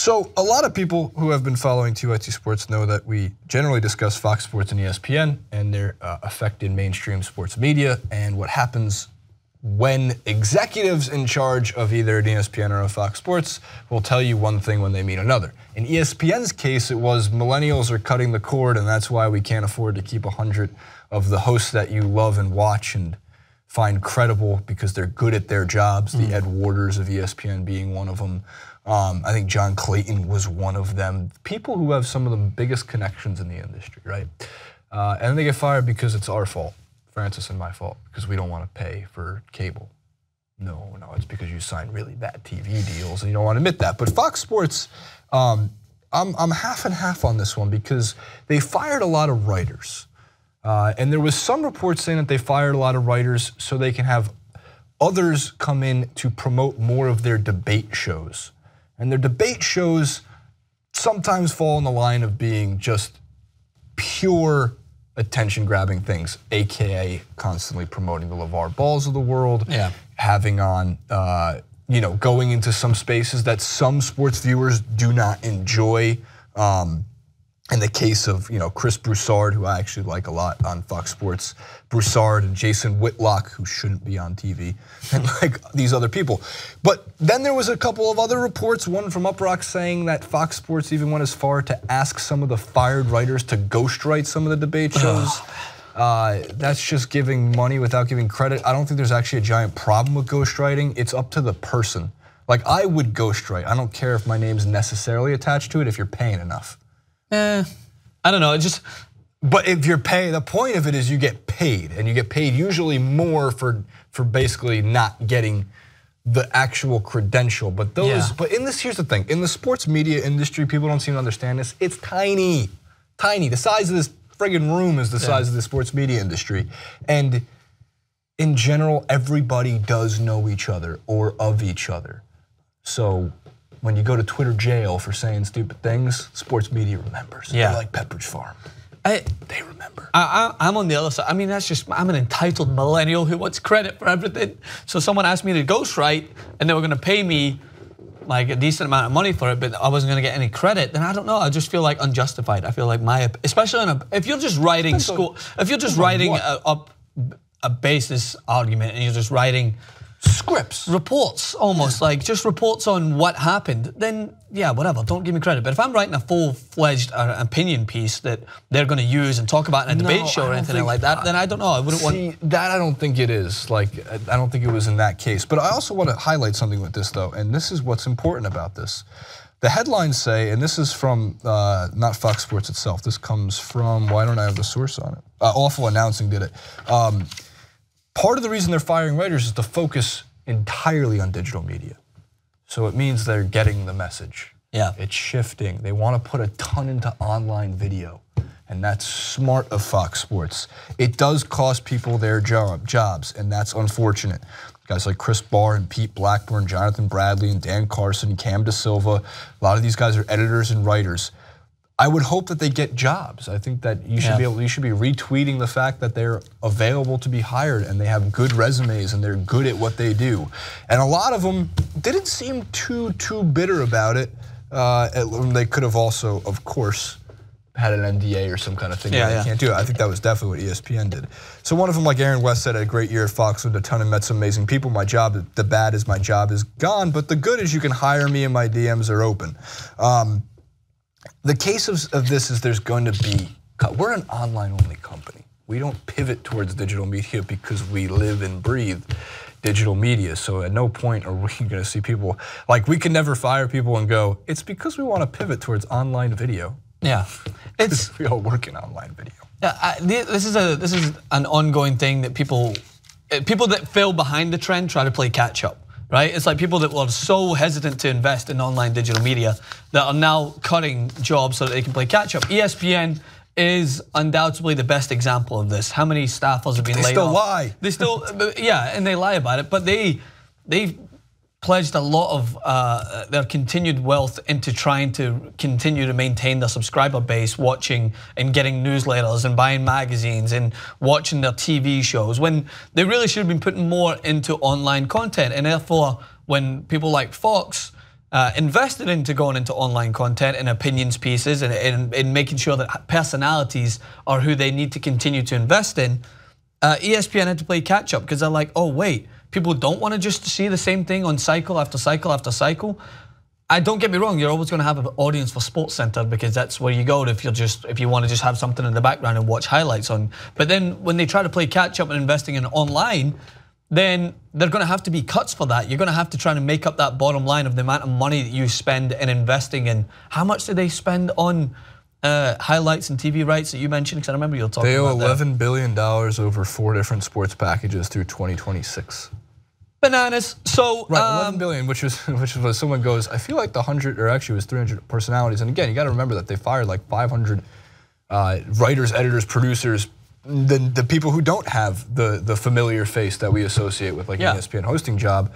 So a lot of people who have been following TYT Sports know that we generally discuss Fox Sports and ESPN and their effect in mainstream sports media and what happens when executives in charge of either an ESPN or a Fox Sports will tell you one thing when they mean another. In ESPN's case, it was millennials are cutting the cord and that's why we can't afford to keep 100 of the hosts that you love and watch and find credible because they're good at their jobs, the Ed Warders of ESPN being one of them. I think John Clayton was one of them. People who have some of the biggest connections in the industry, right? And they get fired because it's our fault, Francis and my fault, because we don't want to pay for cable. No, it's because you signed really bad TV deals and you don't want to admit that. But Fox Sports, I'm half and half on this one because they fired a lot of writers. And there was some reports saying that they fired a lot of writers so they can have others come in to promote more of their debate shows. And their debate shows sometimes fall in the line of being just pure attention-grabbing things, AKA constantly promoting the LeVar Balls of the world, having on, going into some spaces that some sports viewers do not enjoy. In the case of Chris Broussard, who I actually like a lot on Fox Sports, Broussard and Jason Whitlock, who shouldn't be on TV, and like these other people. But then there was a couple of other reports, one from Uprock saying that Fox Sports even went as far to ask some of the fired writers to ghostwrite some of the debate shows. That's just giving money without giving credit. I don't think there's actually a giant problem with ghostwriting. It's up to the person. Like I would ghostwrite. I don't care if my name's necessarily attached to it if you're paying enough. I don't know, But if you're paying, the point of it is you get paid, and you get paid usually more for basically not getting the actual credential. But but here's the thing, in the sports media industry, people don't seem to understand this. It's tiny, tiny. The size of this friggin' room is the size of the sports media industry. And in general, everybody does know each other or of each other. So when you go to Twitter jail for saying stupid things, sports media remembers. They're like Pepperidge Farm. They remember. I'm on the other side. I mean, I'm an entitled millennial who wants credit for everything. So someone asked me to ghostwrite and they were going to pay me like a decent amount of money for it, but I wasn't going to get any credit. Then I don't know. I just feel like unjustified. I feel like especially if you're just writing if you're just writing a basis argument and you're just writing scripts, reports, almost like just reports on what happened, then yeah, whatever, don't give me credit. But if I'm writing a full-fledged opinion piece that they're going to use and talk about in a debate show or anything like that, then I don't know, I wouldn't want that. I don't think it is, like, I don't think it was in that case. But I also want to highlight something with this though, and this is what's important about this. The headlines say, and this is from not Fox Sports itself, this comes from, why don't I have the source on it? Awful Announcing did it. Part of the reason they're firing writers is to focus entirely on digital media. So it means they're getting the message. Yeah. It's shifting. They want to put a ton into online video, and that's smart of Fox Sports. It does cost people their jobs, and that's unfortunate. Guys like Chris Barr and Pete Blackburn, Jonathan Bradley and Dan Carson, Cam Da Silva, a lot of these guys are editors and writers. I would hope that they get jobs. I think that you should you should be retweeting the fact that they're available to be hired and they have good resumes and they're good at what they do. And a lot of them didn't seem too bitter about it. They could have also, of course, had an NDA or some kind of thing where they can't do it. I think that was definitely what ESPN did. So one of them, like Aaron West said, had a great year at Fox with a ton of met some amazing people. My job, the bad is my job is gone, but the good is you can hire me and my DMs are open. The case of this is there's going to be, we're an online-only company. We don't pivot towards digital media because we live and breathe digital media. So at no point are we going to see people, like we can never fire people and go, it's because we want to pivot towards online video. Yeah, we all work in online video. Yeah, this is an ongoing thing that people that fell behind the trend try to play catch up. Right? It's like people that were so hesitant to invest in online digital media that are now cutting jobs so that they can play catch up. ESPN is undoubtedly the best example of this. How many staffers have been laid off? They still lie. Yeah, and they lie about it, but they pledged a lot of their continued wealth into trying to continue to maintain their subscriber base, watching and getting newsletters and buying magazines and watching their TV shows, when they really should have been putting more into online content. And therefore, when people like Fox invested into going into online content and opinions pieces and making sure that personalities are who they need to continue to invest in, ESPN had to play catch up because they're like, oh wait, people don't want to just see the same thing on cycle after cycle after cycle. Don't get me wrong, you're always going to have an audience for SportsCenter because that's where you go if you want to just have something in the background and watch highlights on. But then when they try to play catch up and investing in online, then they're going to have to be cuts for that. You're going to have to try to make up that bottom line of the amount of money that you spend in investing in. How much do they spend on highlights and TV rights that you mentioned? Because I remember you were talking about that. They owe $11 billion over 4 different sports packages through 2026. Bananas. So right, 11 billion, which is what someone goes, I feel like the 100, or actually it was 300 personalities. And again, you got to remember that they fired like 500 writers, editors, producers, the people who don't have the familiar face that we associate with like an ESPN hosting job.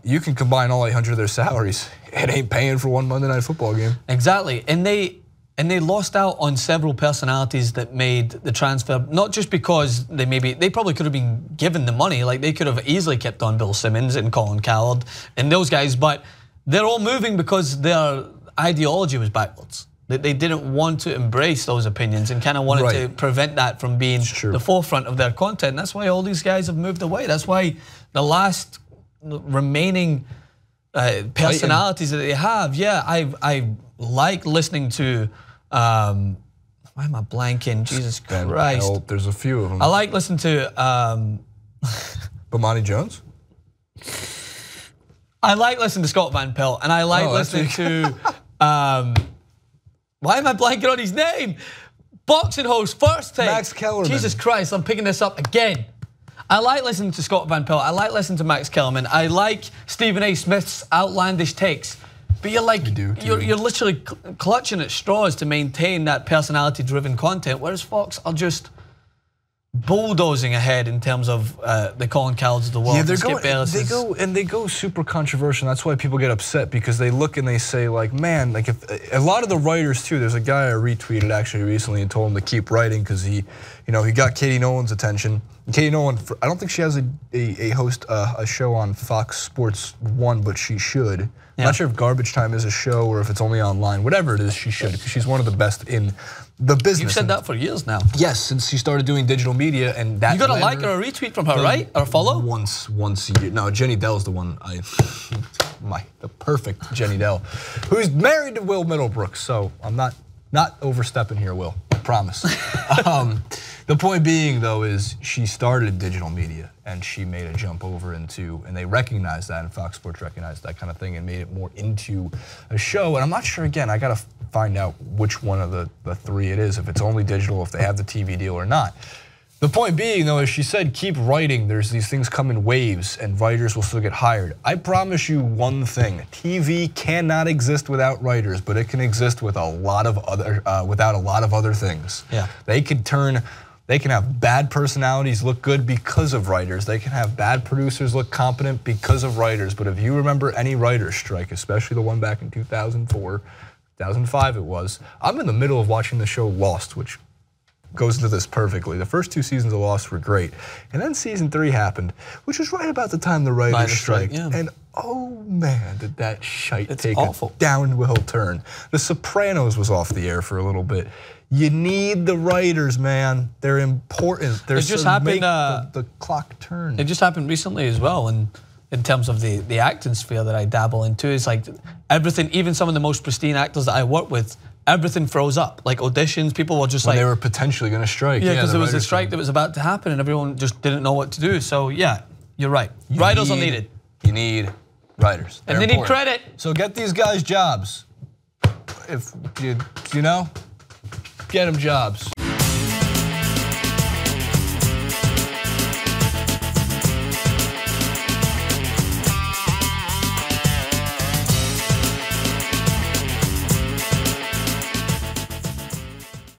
You can combine all 800 of their salaries. It ain't paying for one Monday Night Football game. Exactly, and they lost out on several personalities that made the transfer, not just because they probably could have been given the money, like they could have easily kept on Bill Simmons and Colin Cowherd and those guys, but they're all moving because their ideology was backwards. They didn't want to embrace those opinions and kind of wanted to prevent that from being the forefront of their content. And that's why all these guys have moved away. That's why the last remaining personalities that they have, I like listening to, why am I blanking? Jesus Christ. There's a few of them. I like listening to Bomani Jones? I like listening to Scott Van Pelt, and I like listening to why am I blanking on his name? Boxing host, First Take. Max Kellerman. Jesus Christ, I'm picking this up again. I like listening to Scott Van Pelt. I like listening to Max Kellerman. I like Stephen A. Smith's outlandish takes. But you're like, you're literally clutching at straws to maintain that personality-driven content, whereas Fox are just bulldozing ahead in terms of the Colin Cowherds of the world. Yeah, they go super controversial. That's why people get upset, because they look and they say like, man, like if a lot of the writers too. There's a guy I retweeted actually recently and told him to keep writing because he got Katie Nolan's attention. Katie Nolan, I don't think she has a show on Fox Sports 1, but she should. I'm not sure if Garbage Time is a show or if it's only online. Whatever it is, she should, because she's one of the best in the business. You've said that for years now. Yes, since she started doing digital media, and that. You got a like or a retweet from her, right? Or a follow? Once a year. No, Jenny Dell's the one. The perfect Jenny Dell, who's married to Will Middlebrooks. So I'm not overstepping here, Will. I promise. The point being, though, is she started digital media and she made a jump over into, and they recognized that, and Fox Sports recognized that kind of thing and made it more into a show. And I'm not sure, again, I gotta find out which one of the three it is, if it's only digital, if they have the TV deal or not. The point being, though, is she said, keep writing. There's these things come in waves and writers will still get hired. I promise you one thing, TV cannot exist without writers, but it can exist with without a lot of other things. Yeah. They can have bad personalities look good because of writers. They can have bad producers look competent because of writers. But if you remember any writer's strike, especially the one back in 2004, 2005 it was, I'm in the middle of watching the show Lost, which goes into this perfectly. The first 2 seasons of Lost were great. And then season 3 happened, which was right about the time the writer's strike. And oh man, did that shite take a downhill turn. The Sopranos was off the air for a little bit. You need the writers, man. They're important. They're just happened, the clock turn. It just happened recently as well, and in terms of the acting sphere that I dabble into, it's like everything, even some of the most pristine actors that I work with, everything froze up. Like auditions, people were just when they were potentially going to strike. Yeah, because there was a strike that was about to happen and everyone just didn't know what to do. So yeah, you're right. Writers are needed. You need writers. And they need credit. So get these guys jobs. If you know, get them jobs.